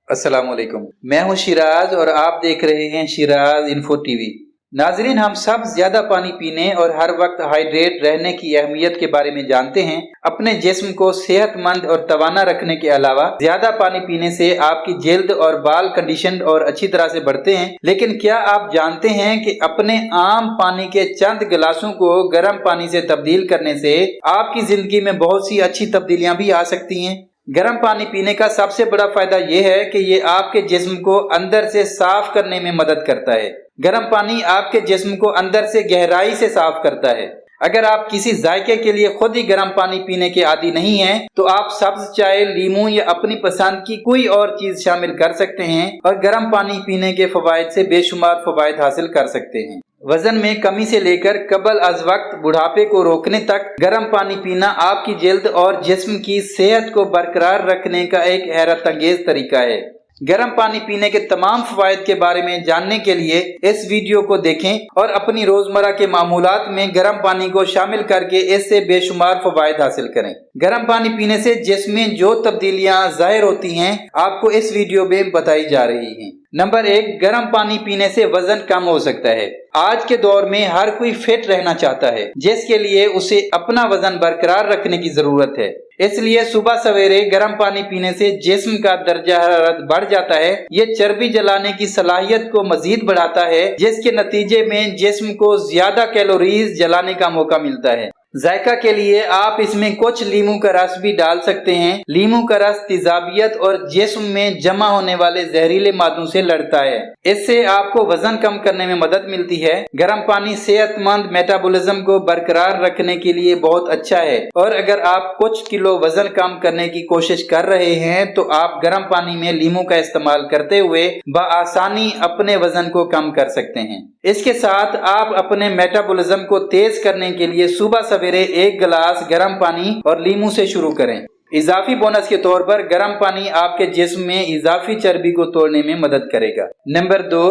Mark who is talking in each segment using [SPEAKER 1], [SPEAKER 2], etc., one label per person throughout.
[SPEAKER 1] अस्सलाम वालेकुम। मैं हूं शिराज और आप देख रहे हैं शिराज इन्फो टीवी। नाजरीन, हम सब ज्यादा पानी पीने और हर वक्त हाइड्रेट रहने की अहमियत के बारे में जानते हैं। अपने जिस्म को सेहतमंद और तवाना रखने के अलावा ज्यादा पानी पीने से आपकी जिल्द और बाल कंडीशन और अच्छी तरह से बढ़ते हैं। लेकिन क्या आप जानते हैं कि अपने आम पानी के चंद गिलासों को गर्म पानी से तब्दील करने से आपकी जिंदगी में बहुत सी अच्छी तब्दीलियां भी आ सकती हैं। गर्म पानी पीने का सबसे बड़ा फायदा ये है कि ये आपके जिस्म को अंदर से साफ करने में मदद करता है। गर्म पानी आपके जिस्म को अंदर से गहराई से साफ करता है। अगर आप किसी जायके के लिए खुद ही गर्म पानी पीने के आदी नहीं हैं, तो आप सब्ज चाय, लीमू या अपनी पसंद की कोई और चीज शामिल कर सकते हैं और गर्म पानी पीने के फवायद से बेशुमार फवायद हासिल कर सकते हैं। वजन में कमी से लेकर कबल अज वक्त बुढ़ापे को रोकने तक गर्म पानी पीना आपकी जिल्द और जिस्म की सेहत को बरकरार रखने का एक हैरत अंगेज तरीका है। गर्म पानी पीने के तमाम फवायद के बारे में जानने के लिए इस वीडियो को देखें और अपनी रोजमर्रा के मामूलात में गर्म पानी को शामिल करके इससे बेशुमार फवायद हासिल करें। गर्म पानी पीने से जिस्म में जो तब्दीलियां जाहिर होती हैं, आपको इस वीडियो में बताई जा रही हैं। नंबर 1, गर्म पानी पीने से वजन कम हो सकता है। आज के दौर में हर कोई फिट रहना चाहता है, जिसके लिए उसे अपना वजन बरकरार रखने की जरूरत है। इसलिए सुबह सवेरे गर्म पानी पीने से जिस्म का दर्जा हरारत बढ़ जाता है। ये चर्बी जलाने की सलाहियत को मजीद बढ़ाता है, जिसके नतीजे में जिस्म को ज्यादा कैलोरीज जलाने का मौका मिलता है। जायका के लिए आप इसमें कुछ लीमू का रस भी डाल सकते हैं। लीमू का रस तेजाबियत और जिस्म में जमा होने वाले जहरीले मादों से लड़ता है। इससे आपको वजन कम करने में मदद मिलती है। गर्म पानी सेहतमंद मेटाबॉलिज्म को बरकरार रखने के लिए बहुत अच्छा है और अगर आप कुछ किलो वजन कम करने की कोशिश कर रहे हैं, तो आप गर्म पानी में लीमू का इस्तेमाल करते हुए बआसानी अपने वजन को कम कर सकते हैं। इसके साथ आप अपने मेटाबॉलिज्म को तेज करने के लिए सुबह सवेरे 1 गिलास गर्म पानी और लीमू से शुरू करें। इजाफी बोनस के तौर पर गर्म पानी आपके जिस्म में इजाफी चर्बी को तोड़ने में मदद करेगा। नंबर 2,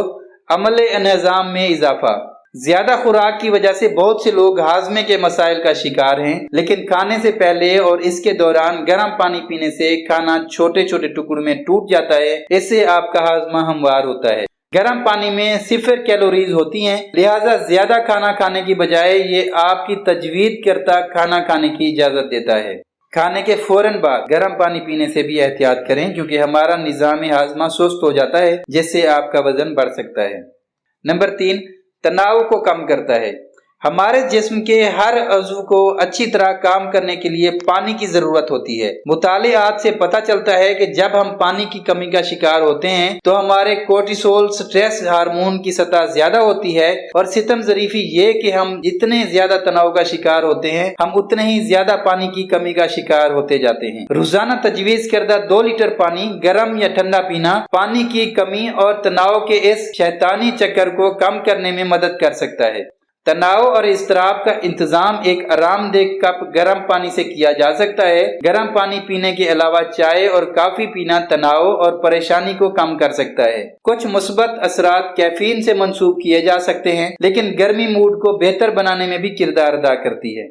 [SPEAKER 1] अमले निज़ाम में इजाफा। ज्यादा खुराक की वजह से बहुत से लोग हाजमे के मसाइल का शिकार हैं, लेकिन खाने से पहले और इसके दौरान गर्म पानी पीने से खाना छोटे छोटे टुकड़ों में टूट जाता है। इससे आपका हाजमा हमवार होता है। गर्म पानी में 0 कैलोरीज होती हैं, लिहाजा ज्यादा खाना खाने की बजाय ये आपकी तजवीज करता खाना खाने की इजाजत देता है। खाने के फौरन बाद गर्म पानी पीने से भी एहतियात करें, क्योंकि हमारा निजाम हाजमा सुस्त हो जाता है, जिससे आपका वजन बढ़ सकता है। नंबर 3, तनाव को कम करता है। हमारे जिस्म के हर अज़्व को अच्छी तरह काम करने के लिए पानी की जरूरत होती है। मुतालियात से पता चलता है कि जब हम पानी की कमी का शिकार होते हैं, तो हमारे कोर्टिसोल स्ट्रेस हार्मोन की सतह ज्यादा होती है और सितम ज़रीफी ये कि हम जितने ज्यादा तनाव का शिकार होते हैं, हम उतने ही ज्यादा पानी की कमी का शिकार होते जाते हैं। रोजाना तजवीज करदा 2 लीटर पानी गर्म या ठंडा पीना पानी की कमी और तनाव के इस शैतानी चक्कर को कम करने में मदद कर सकता है। तनाव और इज़्तिराब का इंतजाम एक आरामदेह कप गर्म पानी से किया जा सकता है। गर्म पानी पीने के अलावा चाय और कॉफी पीना तनाव और परेशानी को कम कर सकता है। कुछ मुस्बत असरात कैफीन से मंसूब किए जा सकते हैं, लेकिन गर्मी मूड को बेहतर बनाने में भी किरदार अदा करती है।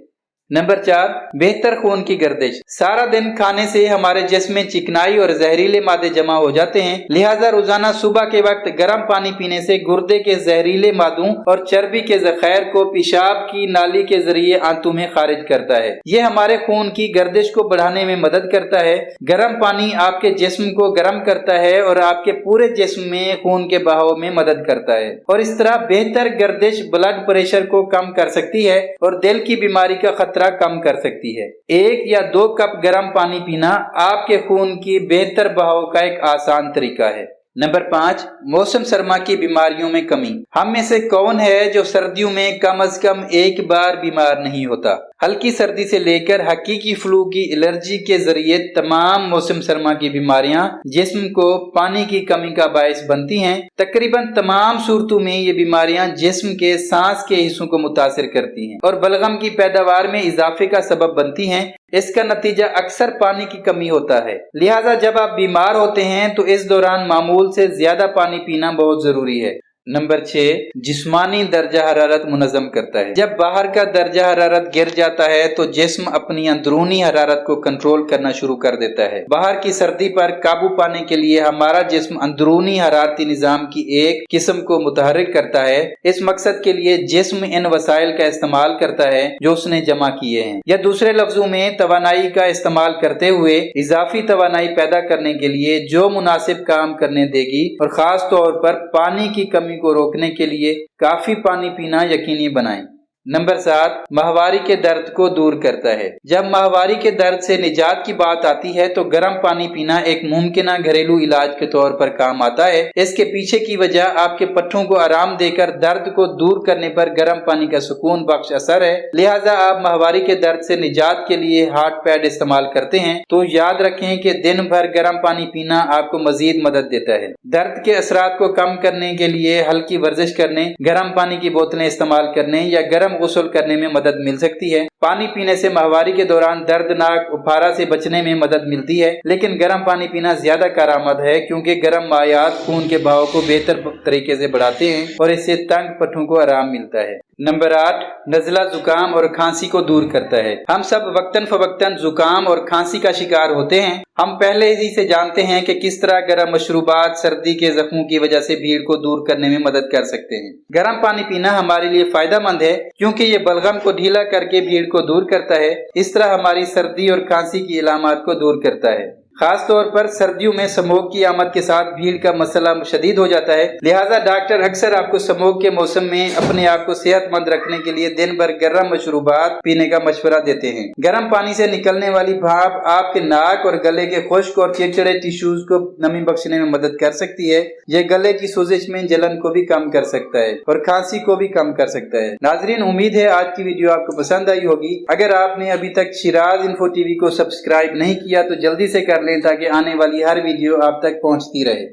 [SPEAKER 1] नंबर 4, बेहतर खून की गर्दिश। सारा दिन खाने से हमारे जिस्म में चिकनाई और जहरीले मादे जमा हो जाते हैं, लिहाजा रोजाना सुबह के वक्त गर्म पानी पीने से गुर्दे के जहरीले मादों और चर्बी के जखायर को पेशाब की नाली के जरिए आंतों में खारिज करता है। ये हमारे खून की गर्दिश को बढ़ाने में मदद करता है। गर्म पानी आपके जिस्म को गर्म करता है और आपके पूरे जिस्म में खून के बहाव में मदद करता है और इस तरह बेहतर गर्दिश ब्लड प्रेशर को कम कर सकती है और दिल की बीमारी का खतरा कम कर सकती है। 1 या 2 कप गर्म पानी पीना आपके खून की बेहतर बहाव का एक आसान तरीका है। नंबर 5, मौसम सरमा की बीमारियों में कमी। हम में से कौन है जो सर्दियों में कम से कम एक बार बीमार नहीं होता? हल्की सर्दी से लेकर हकीकी फ्लू की एलर्जी के जरिए तमाम मौसम सरमा की बीमारियां जिस्म को पानी की कमी का बायस बनती हैं। तकरीबन तमाम सूरतों में ये बीमारियां जिस्म के सांस के हिस्सों को मुतासिर करती हैं और बलगम की पैदावार में इजाफे का सबब बनती हैं। इसका नतीजा अक्सर पानी की कमी होता है। लिहाजा जब आप बीमार होते हैं, तो इस दौरान मामूल से ज्यादा पानी पीना बहुत जरूरी है। नंबर 6, जिस्मानी दर्जा हरारत मुनज़्ज़म करता है। जब बाहर का दर्जा हरारत गिर जाता है तो जिस्म अपनी अंदरूनी हरारत को कंट्रोल करना शुरू कर देता है। बाहर की सर्दी पर काबू पाने के लिए हमारा जिस्म अंदरूनी हरारती निज़ाम की एक किस्म को मुतहर्रिक करता है। इस मकसद के लिए जिस्म इन वसाइल का इस्तेमाल करता है जो उसने जमा किए हैं, या दूसरे लफ्जों में तवानाई का इस्तेमाल करते हुए इजाफी तवानाई पैदा करने के लिए जो मुनासिब काम करने देगी, और खास तौर पर पानी की कमी को रोकने के लिए काफी पानी पीना यकीनी बनाएं। नंबर 7, माहवारी के दर्द को दूर करता है। जब माहवारी के दर्द से निजात की बात आती है तो गर्म पानी पीना एक मुमकिना घरेलू इलाज के तौर पर काम आता है। इसके पीछे की वजह आपके पट्ठों को आराम देकर दर्द को दूर करने पर गर्म पानी का सुकून बख्श असर है। लिहाजा आप माहवारी के दर्द से निजात के लिए हॉट पैड इस्तेमाल करते हैं तो याद रखें कि दिन भर गर्म पानी पीना आपको मजीद मदद देता है। दर्द के असरात को कम करने के लिए हल्की वर्जिश करने, गर्म पानी की बोतलें इस्तेमाल करने या गर्म गुस्ल करने में मदद मिल सकती है। पानी पीने से माहवारी के दौरान दर्दनाक उफारा से बचने में मदद मिलती है, लेकिन गर्म पानी पीना ज्यादा कारआमद है क्योंकि गर्म मायात खून के बहाव को बेहतर तरीके से बढ़ाते हैं और इससे तंग पट्टों को आराम मिलता है। नंबर 8, नज़ला जुकाम और खांसी को दूर करता है। हम सब वक्तन फवक्तन जुकाम और खांसी का शिकार होते हैं। हम पहले ही से जानते हैं कि किस तरह गर्म मशरूबात सर्दी के जख्मों की वजह से भीड़ को दूर करने में मदद कर सकते हैं। गर्म पानी पीना हमारे लिए फायदेमंद है क्योंकि ये बलगम को ढीला करके भीड़ को दूर करता है। इस तरह हमारी सर्दी और खांसी की इलामात को दूर करता है। खास तौर पर सर्दियों में स्मोक की आमद के साथ भीड़ का मसला शदीद हो जाता है। लिहाजा डॉक्टर अक्सर आपको स्मोक के मौसम में अपने आप को सेहतमंद रखने के लिए दिन भर गर्म मशरूबात पीने का मशवरा देते हैं। गर्म पानी से निकलने वाली भाप आपके नाक और गले के खुश्क और चिड़चिड़े टिश्यूज को नमी बख्शने में मदद कर सकती है। यह गले की सोजिश में जलन को भी कम कर सकता है और खांसी को भी कम कर सकता है। नाजरीन, उम्मीद है आज की वीडियो आपको पसंद आई होगी। अगर आपने अभी तक शिराज इन्फो टीवी को सब्सक्राइब नहीं किया तो जल्दी से कर लें ताकि आने वाली हर वीडियो आप तक पहुंचती रहे।